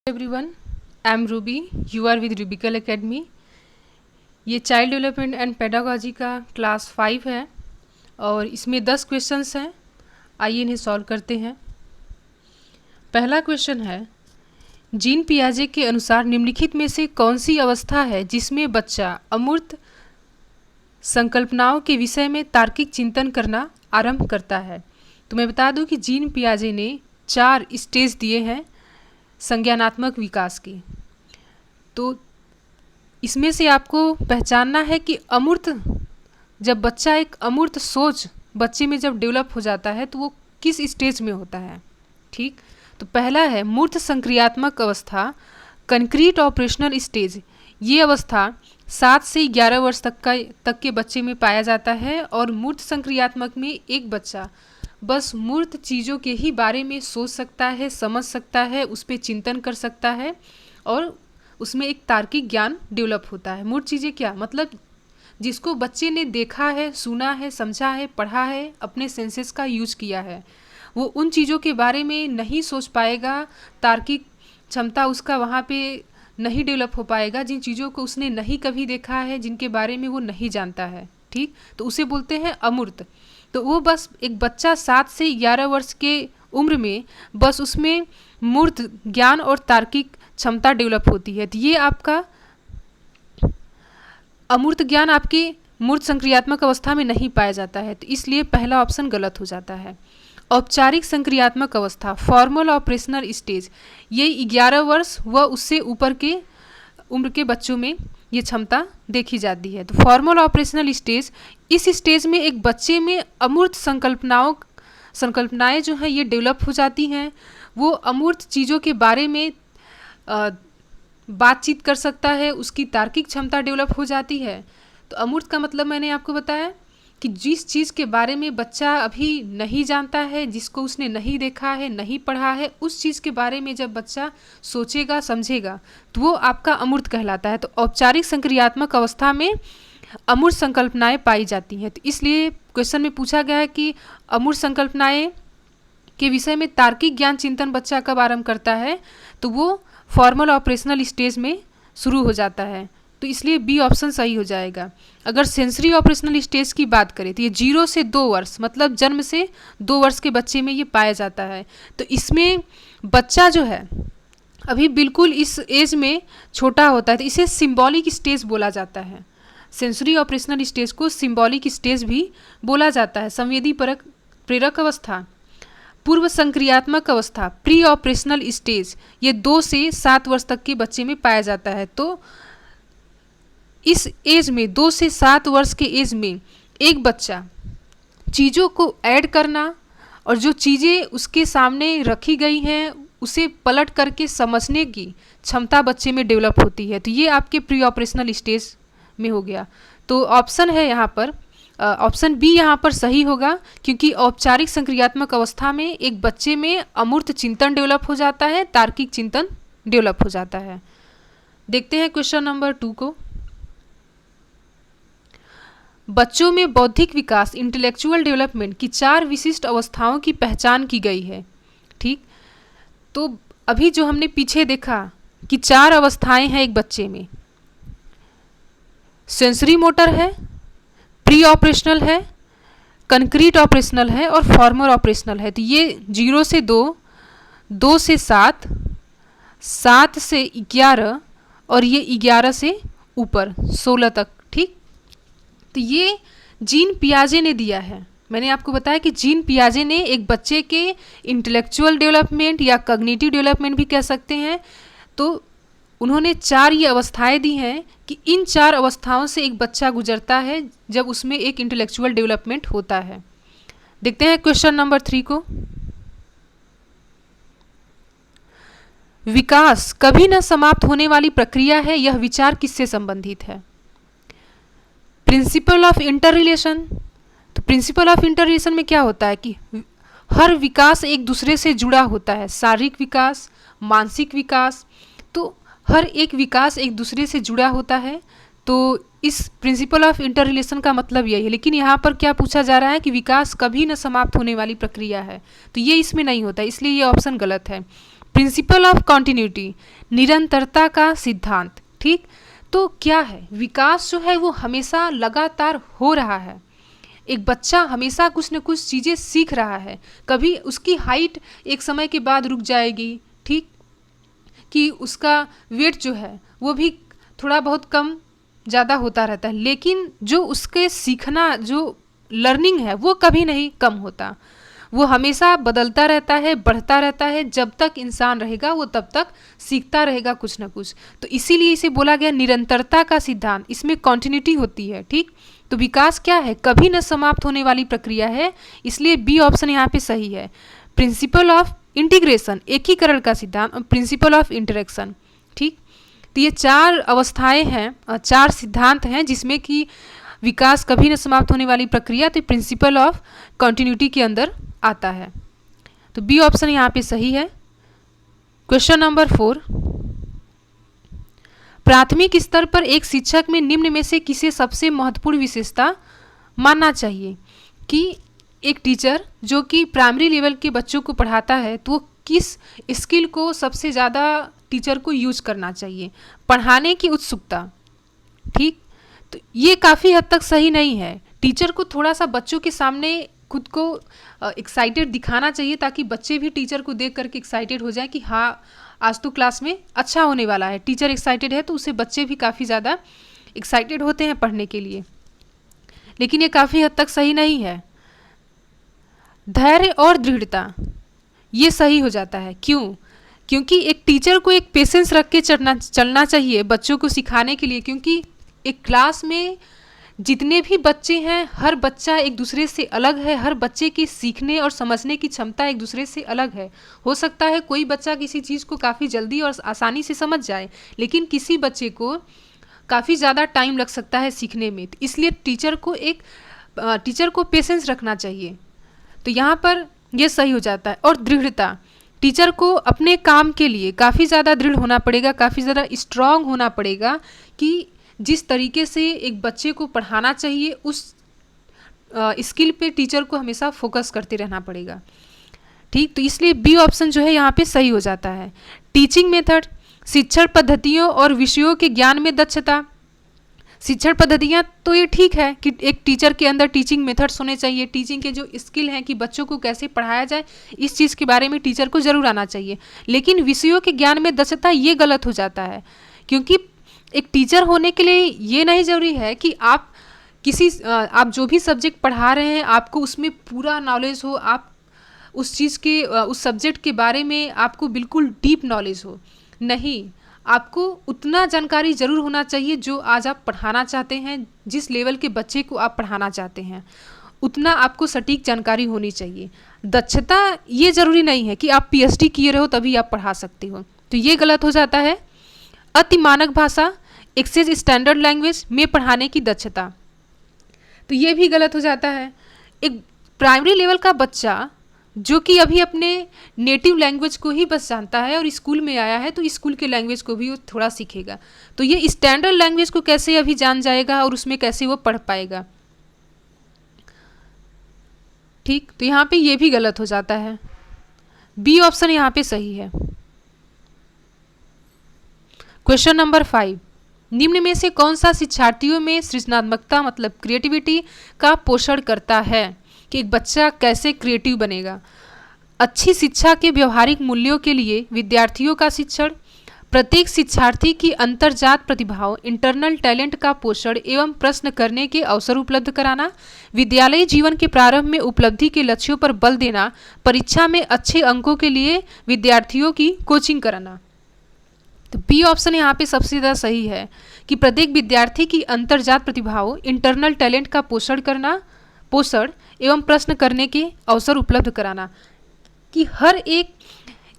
Everyone, I am Ruby, you are with Rubical academy. ये child development and pedagogy का class 5 है और इसमें 10 क्वेश्चंस हैं। आइए इन्हें सॉल्व करते हैं। पहला क्वेश्चन है, जीन पियाजे के अनुसार निम्नलिखित में से कौन सी अवस्था है जिसमें बच्चा अमूर्त संकल्पनाओं के विषय में तार्किक चिंतन करना आरंभ करता है। तो मैं बता दूं कि जीन पियाजे ने 4 स्टेज दिए हैं संज्ञानात्मक विकास की। तो इसमें से आपको पहचानना है कि अमूर्त, जब बच्चा एक अमूर्त सोच बच्चे में जब डेवलप हो जाता है तो वो किस स्टेज में होता है। ठीक, तो पहला है मूर्त संक्रियात्मक अवस्था, कंक्रीट ऑपरेशनल स्टेज। ये अवस्था 7 से 11 वर्ष तक के बच्चे में पाया जाता है और मूर्त संक्रियात्मक में एक बच्चा बस मूर्त चीज़ों के ही बारे में सोच सकता है, समझ सकता है, उस पर चिंतन कर सकता है और उसमें एक तार्किक ज्ञान डेवलप होता है। मूर्त चीज़ें क्या मतलब, जिसको बच्चे ने देखा है, सुना है, समझा है, पढ़ा है, अपने सेंसेस का यूज किया है, वो उन चीज़ों के बारे में नहीं सोच पाएगा, तार्किक क्षमता उसका वहाँ पे नहीं डेवलप हो पाएगा जिन चीज़ों को उसने नहीं कभी देखा है, जिनके बारे में वो नहीं जानता है। ठीक, तो उसे बोलते हैं अमूर्त। तो वो बस एक बच्चा 7 से 11 वर्ष के उम्र में बस उसमें मूर्त ज्ञान और तार्किक क्षमता डेवलप होती है। तो ये आपका अमूर्त ज्ञान आपके मूर्त संक्रियात्मक अवस्था में नहीं पाया जाता है, तो इसलिए पहला ऑप्शन गलत हो जाता है। औपचारिक संक्रियात्मक अवस्था, फॉर्मल ऑपरेशनल स्टेज, ये 11 वर्ष व उससे ऊपर के उम्र के बच्चों में ये क्षमता देखी जाती है। तो फॉर्मल ऑपरेशनल स्टेज, इस स्टेज में एक बच्चे में अमूर्त संकल्पनाएं जो हैं ये डेवलप हो जाती हैं। वो अमूर्त चीज़ों के बारे में बातचीत कर सकता है, उसकी तार्किक क्षमता डेवलप हो जाती है। तो अमूर्त का मतलब मैंने आपको बताया कि जिस चीज़ के बारे में बच्चा अभी नहीं जानता है, जिसको उसने नहीं देखा है, नहीं पढ़ा है, उस चीज़ के बारे में जब बच्चा सोचेगा, समझेगा, तो वो आपका अमूर्त कहलाता है। तो औपचारिक संक्रियात्मक अवस्था में अमूर्त संकल्पनाएं पाई जाती हैं। तो इसलिए क्वेश्चन में पूछा गया है कि अमूर्त संकल्पनाएं के विषय में तार्किक ज्ञान चिंतन बच्चा कब आरंभ करता है, तो वो फॉर्मल ऑपरेशनल स्टेज में शुरू हो जाता है। तो इसलिए बी ऑप्शन सही हो जाएगा। अगर सेंसरी ऑपरेशनल स्टेज की बात करें तो ये 0 से 2 वर्ष मतलब जन्म से 2 वर्ष के बच्चे में ये पाया जाता है। तो इसमें बच्चा जो है अभी बिल्कुल इस एज में छोटा होता है, तो इसे सिंबॉलिक स्टेज बोला जाता है। सेंसरी ऑपरेशनल स्टेज को सिंबॉलिक स्टेज भी बोला जाता है। संवेदी प्रेरक अवस्था, पूर्व संक्रियात्मक अवस्था, प्री ऑपरेशनल स्टेज, ये 2 से 7 वर्ष तक के बच्चे में पाया जाता है। तो इस एज में 2 से 7 वर्ष के एज में एक बच्चा चीज़ों को ऐड करना और जो चीज़ें उसके सामने रखी गई हैं उसे पलट करके समझने की क्षमता बच्चे में डेवलप होती है। तो ये आपके प्री ऑपरेशनल स्टेज में हो गया। तो ऑप्शन है यहाँ पर ऑप्शन बी यहाँ पर सही होगा, क्योंकि औपचारिक संक्रियात्मक अवस्था में एक बच्चे में अमूर्त चिंतन डेवलप हो जाता है, तार्किक चिंतन डेवलप हो जाता है। देखते हैं क्वेश्चन नंबर 2 को। बच्चों में बौद्धिक विकास, इंटेलेक्चुअल डेवलपमेंट की 4 विशिष्ट अवस्थाओं की पहचान की गई है। ठीक, तो अभी जो हमने पीछे देखा कि 4 अवस्थाएं हैं एक बच्चे में, सेंसरी मोटर है, प्री ऑपरेशनल है, कंक्रीट ऑपरेशनल है और फॉर्मल ऑपरेशनल है। तो ये 0 से 2, 2 से 7, 7 से 11 और ये 11 से ऊपर 16 तक। ठीक, तो ये जीन पियाजे ने दिया है। मैंने आपको बताया कि जीन पियाजे ने एक बच्चे के इंटेलेक्चुअल डेवलपमेंट या कॉग्निटिव डेवलपमेंट भी कह सकते हैं, तो उन्होंने 4 ये अवस्थाएं दी हैं कि इन 4 अवस्थाओं से एक बच्चा गुजरता है जब उसमें एक इंटेलेक्चुअल डेवलपमेंट होता है। देखते हैं क्वेश्चन नंबर 3 को। विकास कभी न समाप्त होने वाली प्रक्रिया है, यह विचार किससे संबंधित है? Principle of inter relation. तो प्रिंसिपल ऑफ इंटर रिलेशन में क्या होता है कि हर विकास एक दूसरे से जुड़ा होता है, शारीरिक विकास, मानसिक विकास, तो हर एक विकास एक दूसरे से जुड़ा होता है। तो इस प्रिंसिपल ऑफ इंटर रिलेशन का मतलब यही है। लेकिन यहाँ पर क्या पूछा जा रहा है कि विकास कभी न समाप्त होने वाली प्रक्रिया है, तो ये इसमें नहीं होता, इसलिए ये ऑप्शन गलत है। प्रिंसिपल ऑफ कॉन्टिन्यूटी, निरंतरता का सिद्धांत। ठीक, तो क्या है, विकास जो है वो हमेशा लगातार हो रहा है। एक बच्चा हमेशा कुछ न कुछ चीज़ें सीख रहा है। कभी उसकी हाइट एक समय के बाद रुक जाएगी, ठीक, कि उसका वेट जो है वो भी थोड़ा बहुत कम ज़्यादा होता रहता है, लेकिन जो उसके सीखना जो लर्निंग है वो कभी नहीं कम होता, वो हमेशा बदलता रहता है, बढ़ता रहता है। जब तक इंसान रहेगा वो तब तक सीखता रहेगा कुछ ना कुछ। तो इसीलिए इसे बोला गया निरंतरता का सिद्धांत, इसमें कॉन्टिन्यूटी होती है। ठीक, तो विकास क्या है, कभी न समाप्त होने वाली प्रक्रिया है, इसलिए बी ऑप्शन यहाँ पे सही है। प्रिंसिपल ऑफ इंटीग्रेशन, एकीकरण का सिद्धांत, और प्रिंसिपल ऑफ इंटरेक्शन। ठीक, तो ये 4 अवस्थाएं हैं, 4 सिद्धांत हैं जिसमें कि विकास कभी न समाप्त होने वाली प्रक्रिया, तो प्रिंसिपल ऑफ कॉन्टिन्यूटी के अंदर आता है। तो बी ऑप्शन यहाँ पे सही है। क्वेश्चन नंबर 4, प्राथमिक स्तर पर एक शिक्षक में निम्न में से किसे सबसे महत्वपूर्ण विशेषता मानना चाहिए? कि एक टीचर जो कि प्राइमरी लेवल के बच्चों को पढ़ाता है तो वो किस स्किल को सबसे ज़्यादा टीचर को यूज करना चाहिए? पढ़ाने की उत्सुकता। ठीक, तो ये काफ़ी हद तक सही नहीं है। टीचर को थोड़ा सा बच्चों के सामने खुद को एक्साइटेड दिखाना चाहिए, ताकि बच्चे भी टीचर को देख करके एक्साइटेड हो जाए कि हाँ आज तो क्लास में अच्छा होने वाला है। टीचर एक्साइटेड है तो उससे बच्चे भी काफ़ी ज़्यादा एक्साइटेड होते हैं पढ़ने के लिए, लेकिन ये काफ़ी हद तक सही नहीं है। धैर्य और दृढ़ता, ये सही हो जाता है। क्यों? क्योंकि एक टीचर को एक पेशेंस रख के चलना चाहिए बच्चों को सिखाने के लिए, क्योंकि एक क्लास में जितने भी बच्चे हैं हर बच्चा एक दूसरे से अलग है, हर बच्चे की सीखने और समझने की क्षमता एक दूसरे से अलग है। हो सकता है कोई बच्चा किसी चीज़ को काफ़ी जल्दी और आसानी से समझ जाए, लेकिन किसी बच्चे को काफ़ी ज़्यादा टाइम लग सकता है सीखने में। तो इसलिए टीचर को पेशेंस रखना चाहिए। तो यहाँ पर यह सही हो जाता है। और दृढ़ता, टीचर को अपने काम के लिए काफ़ी ज़्यादा दृढ़ होना पड़ेगा, काफ़ी ज़्यादा स्ट्रांग होना पड़ेगा कि जिस तरीके से एक बच्चे को पढ़ाना चाहिए उस स्किल पे टीचर को हमेशा फोकस करते रहना पड़ेगा। ठीक, तो इसलिए बी ऑप्शन जो है यहाँ पे सही हो जाता है। टीचिंग मेथड, शिक्षण पद्धतियों और विषयों के ज्ञान में दक्षता। शिक्षण पद्धतियाँ तो ये ठीक है कि एक टीचर के अंदर टीचिंग मेथड्स होने चाहिए, टीचिंग के जो स्किल हैं कि बच्चों को कैसे पढ़ाया जाए इस चीज़ के बारे में टीचर को ज़रूर आना चाहिए। लेकिन विषयों के ज्ञान में दक्षता ये गलत हो जाता है, क्योंकि एक टीचर होने के लिए ये नहीं ज़रूरी है कि आप जो भी सब्जेक्ट पढ़ा रहे हैं आपको उसमें पूरा नॉलेज हो, आप उस चीज़ के उस सब्जेक्ट के बारे में आपको बिल्कुल डीप नॉलेज हो। नहीं, आपको उतना जानकारी ज़रूर होना चाहिए जो आज आप पढ़ाना चाहते हैं, जिस लेवल के बच्चे को आप पढ़ाना चाहते हैं उतना आपको सटीक जानकारी होनी चाहिए। दक्षता ये ज़रूरी नहीं है कि आप PhD किए रहो तभी आप पढ़ा सकते हो, तो ये गलत हो जाता है। अति मानक भाषा, एक्सेस स्टैंडर्ड लैंग्वेज में पढ़ाने की दक्षता, तो ये भी गलत हो जाता है। एक प्राइमरी लेवल का बच्चा जो कि अभी अपने नेटिव लैंग्वेज को ही बस जानता है और स्कूल में आया है तो स्कूल के लैंग्वेज को भी वो थोड़ा सीखेगा, तो ये स्टैंडर्ड लैंग्वेज को कैसे अभी जान जाएगा और उसमें कैसे वो पढ़ पाएगा। ठीक, तो यहाँ पे ये भी गलत हो जाता है। बी ऑप्शन यहाँ पे सही है। क्वेश्चन नंबर 5, निम्न में से कौन सा शिक्षार्थियों में सृजनात्मकता मतलब क्रिएटिविटी का पोषण करता है कि एक बच्चा कैसे क्रिएटिव बनेगा? अच्छी शिक्षा के व्यवहारिक मूल्यों के लिए विद्यार्थियों का शिक्षण, प्रत्येक शिक्षार्थी की अंतर्जात प्रतिभाओं इंटरनल टैलेंट का पोषण एवं प्रश्न करने के अवसर उपलब्ध कराना, विद्यालयी जीवन के प्रारंभ में उपलब्धि के लक्ष्यों पर बल देना, परीक्षा में अच्छे अंकों के लिए विद्यार्थियों की कोचिंग कराना। तो बी ऑप्शन यहाँ पे सबसे ज़्यादा सही है कि प्रत्येक विद्यार्थी की अंतर्जात प्रतिभाओं इंटरनल टैलेंट का पोषण एवं प्रश्न करने के अवसर उपलब्ध कराना, कि हर एक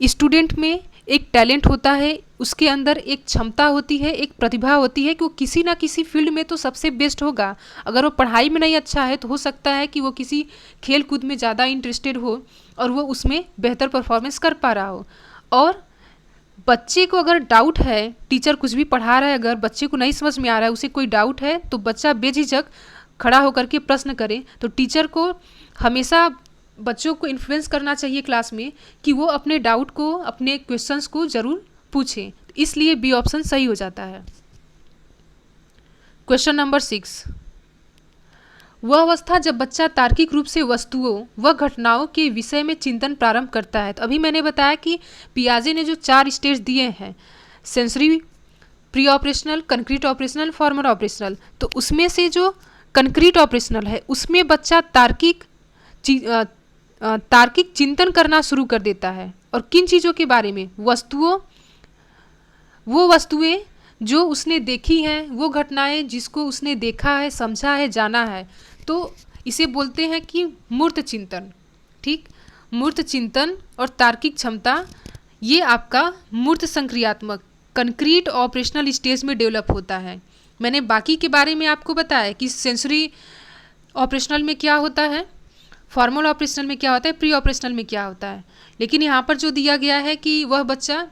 स्टूडेंट में एक टैलेंट होता है, उसके अंदर एक क्षमता होती है, एक प्रतिभा होती है कि वो किसी ना किसी फील्ड में तो सबसे बेस्ट होगा। अगर वो पढ़ाई में नहीं अच्छा है तो हो सकता है कि वो किसी खेल कूद में ज़्यादा इंटरेस्टेड हो और वो उसमें बेहतर परफॉर्मेंस कर पा रहा हो। और बच्चे को अगर डाउट है, टीचर कुछ भी पढ़ा रहा है, अगर बच्चे को नहीं समझ में आ रहा है, उसे कोई डाउट है, तो बच्चा बेझिझक खड़ा होकर के प्रश्न करे। तो टीचर को हमेशा बच्चों को इन्फ्लुएंस करना चाहिए क्लास में कि वो अपने डाउट को, अपने क्वेश्चंस को ज़रूर पूछें। इसलिए बी ऑप्शन सही हो जाता है। क्वेश्चन नंबर 6, वह अवस्था जब बच्चा तार्किक रूप से वस्तुओं व घटनाओं के विषय में चिंतन प्रारंभ करता है। तो अभी मैंने बताया कि पियाजे ने जो 4 स्टेज दिए हैं, sensory, pre operational, concrete operational, formal operational, तो उसमें से जो कंक्रीट ऑपरेशनल है उसमें बच्चा तार्किक चिंतन करना शुरू कर देता है। और किन चीज़ों के बारे में? वस्तुओं, वो वस्तुएं जो उसने देखी हैं, वो घटनाएं जिसको उसने देखा है, समझा है, जाना है, तो इसे बोलते हैं कि मूर्त चिंतन। ठीक, मूर्त चिंतन और तार्किक क्षमता, ये आपका मूर्त संक्रियात्मक कंक्रीट ऑपरेशनल स्टेज में डेवलप होता है। मैंने बाकी के बारे में आपको बताया कि सेंसरी ऑपरेशनल में क्या होता है, फॉर्मल ऑपरेशनल में क्या होता है, प्री ऑपरेशनल में क्या होता है, लेकिन यहाँ पर जो दिया गया है कि वह अवस्था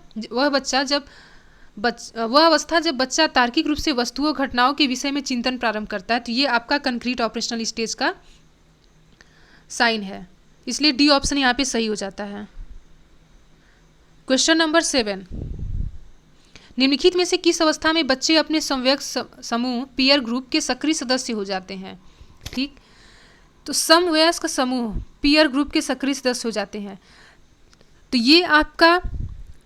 जब बच्चा तार्किक रूप से वस्तुओं, घटनाओं के विषय में चिंतन प्रारंभ करता है, तो ये आपका कंक्रीट ऑपरेशनल स्टेज का साइन है। इसलिए डी ऑप्शन यहाँ पे सही हो जाता है। क्वेश्चन नंबर 7, निम्नलिखित में से किस अवस्था में बच्चे अपने समवयस्क समूह पीयर ग्रुप के सक्रिय सदस्य हो जाते हैं? ठीक, तो समवयस्क समूह पीयर ग्रुप के सक्रिय सदस्य हो जाते हैं, तो ये आपका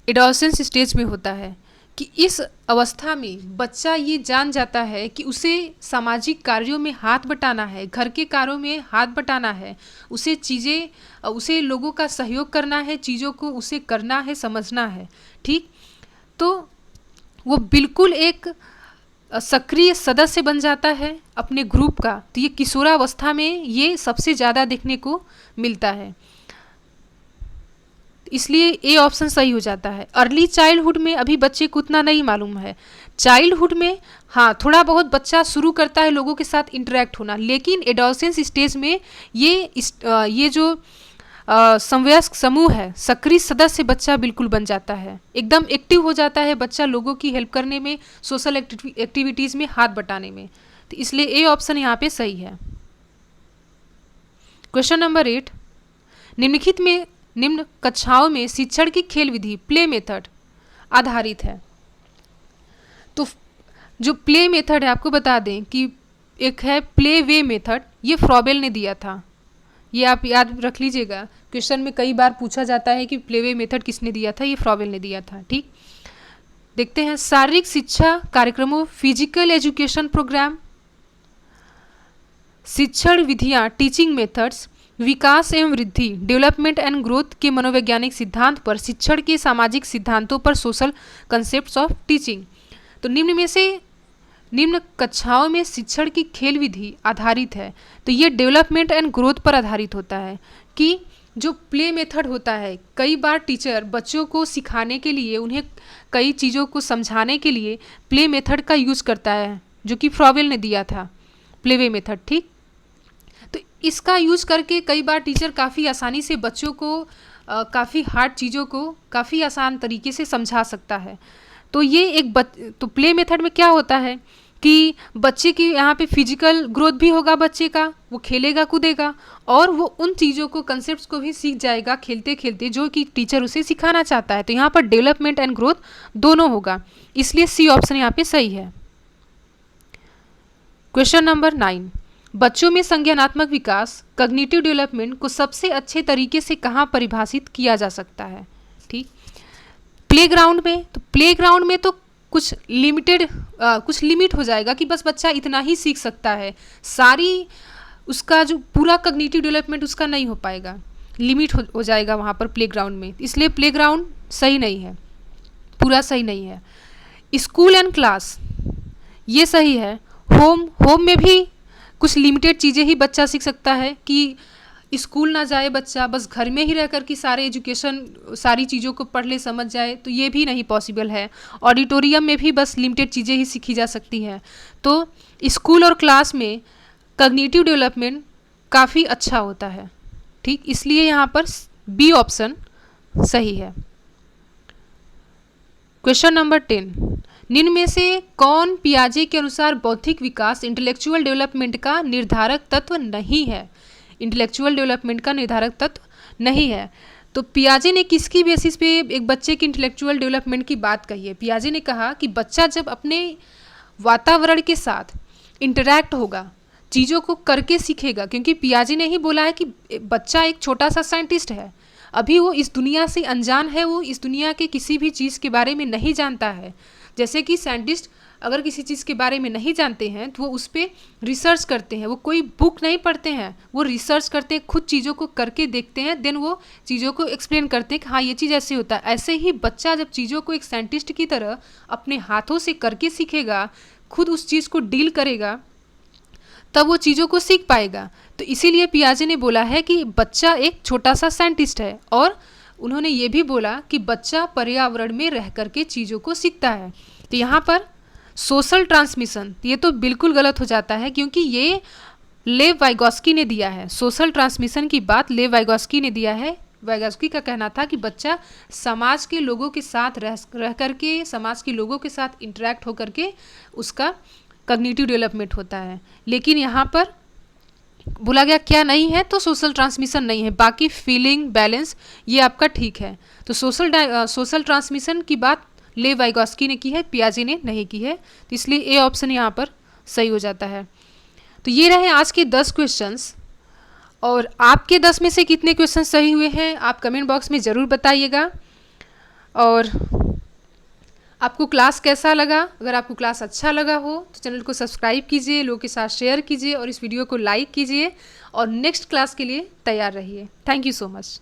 एडोलेसेंस स्टेज में होता है कि इस अवस्था में बच्चा ये जान जाता है कि उसे सामाजिक कार्यों में हाथ बटाना है, घर के कार्यों में हाथ बटाना है, उसे लोगों का सहयोग करना है, चीज़ों को उसे करना है, समझना है। ठीक, तो वो बिल्कुल एक सक्रिय सदस्य बन जाता है अपने ग्रुप का। तो ये किशोरावस्था में ये सबसे ज़्यादा देखने को मिलता है, इसलिए ए ऑप्शन सही हो जाता है। अर्ली चाइल्डहुड में अभी बच्चे को उतना नहीं मालूम है। चाइल्डहुड में हाँ थोड़ा बहुत बच्चा शुरू करता है लोगों के साथ इंटरेक्ट होना, लेकिन एडोलेसेंस स्टेज में ये जो समवयस्क समूह है, सक्रिय सदस्य बच्चा बिल्कुल बन जाता है, एकदम एक्टिव हो जाता है बच्चा लोगों की हेल्प करने में, सोशल एक्टिविटीज़ में हाथ बटाने में। तो इसलिए ए ऑप्शन यहाँ पे सही है। क्वेश्चन नंबर 8, निम्न कक्षाओं में शिक्षण की खेल विधि प्ले मेथड आधारित है। तो जो प्ले मेथड है, आपको बता दें कि एक है प्ले वे मेथड, ये फ्रॉबेल ने दिया था, ये आप याद रख लीजिएगा। क्वेश्चन में कई बार पूछा जाता है कि प्ले वे मेथड किसने दिया था, ये फ्रॉबेल ने दिया था। ठीक, देखते हैं शारीरिक शिक्षा कार्यक्रमों, फिजिकल एजुकेशन प्रोग्राम, शिक्षण विधियाँ, टीचिंग मेथड्स, विकास एवं वृद्धि, डेवलपमेंट एंड ग्रोथ के मनोवैज्ञानिक सिद्धांत पर, शिक्षण के सामाजिक सिद्धांतों पर, सोशल कंसेप्ट्स ऑफ टीचिंग। तो निम्न में से निम्न कक्षाओं में शिक्षण की खेल विधि आधारित है, तो ये डेवलपमेंट एंड ग्रोथ पर आधारित होता है। कि जो प्ले मेथड होता है, कई बार टीचर बच्चों को सिखाने के लिए, उन्हें कई चीज़ों को समझाने के लिए प्ले मेथड का यूज़ करता है, जो कि फ्रॉबेल ने दिया था प्ले वे मेथड। ठीक, तो इसका यूज़ करके कई बार टीचर काफ़ी आसानी से बच्चों को काफ़ी हार्ड चीज़ों को काफ़ी आसान तरीके से समझा सकता है। तो ये तो प्ले मेथड में क्या होता है कि बच्चे की यहाँ पे फिजिकल ग्रोथ भी होगा बच्चे का, वो खेलेगा कूदेगा और वो उन चीज़ों को, कंसेप्ट्स को भी सीख जाएगा खेलते खेलते, जो कि टीचर उसे सिखाना चाहता है। तो यहाँ पर डेवलपमेंट एंड ग्रोथ दोनों होगा, इसलिए सी ऑप्शन यहाँ पे सही है। क्वेश्चन नंबर 9, बच्चों में संज्ञानात्मक विकास, कॉग्निटिव डेवलपमेंट को सबसे अच्छे तरीके से कहाँ परिभाषित किया जा सकता है? ठीक, प्लेग्राउंड में। तो प्लेग्राउंड में तो कुछ लिमिट हो जाएगा कि बस बच्चा इतना ही सीख सकता है, सारी उसका जो पूरा कॉग्निटिव डेवलपमेंट उसका नहीं हो पाएगा, लिमिट हो जाएगा वहाँ पर प्लेग्राउंड में। इसलिए प्लेग्राउंड सही नहीं है, पूरा सही नहीं है। स्कूल एंड क्लास ये सही है। होम में भी कुछ लिमिटेड चीज़ें ही बच्चा सीख सकता है, कि स्कूल ना जाए बच्चा, बस घर में ही रह कर के सारे एजुकेशन, सारी चीज़ों को पढ़ ले, समझ जाए, तो ये भी नहीं पॉसिबल है। ऑडिटोरियम में भी बस लिमिटेड चीज़ें ही सीखी जा सकती हैं। तो स्कूल और क्लास में कॉग्निटिव डेवलपमेंट काफ़ी अच्छा होता है। ठीक, इसलिए यहाँ पर बी ऑप्शन सही है। क्वेश्चन नंबर 10, निम्न में से कौन पियाजे के अनुसार बौद्धिक विकास, इंटेलेक्चुअल डेवलपमेंट का निर्धारक तत्व नहीं है? इंटेलेक्चुअल डेवलपमेंट का निर्धारक तत्व नहीं है। तो पियाजे ने किसकी बेसिस पे एक बच्चे की इंटेलेक्चुअल डेवलपमेंट की बात कही है? पियाजे ने कहा कि बच्चा जब अपने वातावरण के साथ इंटरैक्ट होगा, चीज़ों को करके सीखेगा, क्योंकि पियाजे ने ही बोला है कि बच्चा एक छोटा सा साइंटिस्ट है, अभी वो इस दुनिया से अनजान है, वो इस दुनिया के किसी भी चीज़ के बारे में नहीं जानता है। जैसे कि साइंटिस्ट अगर किसी चीज़ के बारे में नहीं जानते हैं तो वो उस पर रिसर्च करते हैं, वो कोई बुक नहीं पढ़ते हैं, वो रिसर्च करते हैं, खुद चीज़ों को करके देखते हैं, देन वो चीज़ों को एक्सप्लेन करते हैं कि हाँ ये चीज़ ऐसे होता है। ऐसे ही बच्चा जब चीज़ों को एक साइंटिस्ट की तरह अपने हाथों से करके सीखेगा, खुद उस चीज़ को डील करेगा, तब वो चीज़ों को सीख पाएगा। तो इसीलिए पियाजे ने बोला है कि बच्चा एक छोटा सा साइंटिस्ट है। और उन्होंने ये भी बोला कि बच्चा पर्यावरण में रह करके चीज़ों को सीखता है। तो यहाँ पर सोशल ट्रांसमिशन, ये तो बिल्कुल गलत हो जाता है, क्योंकि ये लेव वाइगोस्की ने दिया है। सोशल ट्रांसमिशन की बात लेव वाइगोस्की ने दिया है। वाइगोस्की का कहना था कि बच्चा समाज के लोगों के साथ रह करके, समाज के लोगों के साथ इंटरेक्ट होकर के उसका कॉग्निटिव डेवलपमेंट होता है। लेकिन यहाँ पर बोला गया क्या नहीं है, तो सोशल ट्रांसमिशन नहीं है, बाकी फीलिंग, बैलेंस ये आपका ठीक है। तो सोशल ट्रांसमिशन की बात लेव वाइगोस्की ने की है, पियाजे ने नहीं की है। तो इसलिए ए ऑप्शन यहाँ पर सही हो जाता है। तो ये रहे आज के 10 क्वेश्चंस, और आपके 10 में से कितने क्वेश्चन सही हुए हैं आप कमेंट बॉक्स में ज़रूर बताइएगा। और आपको क्लास कैसा लगा? अगर आपको क्लास अच्छा लगा हो तो चैनल को सब्सक्राइब कीजिए, लोगों के साथ शेयर कीजिए और इस वीडियो को लाइक कीजिए, और नेक्स्ट क्लास के लिए तैयार रहिए। Thank you so much.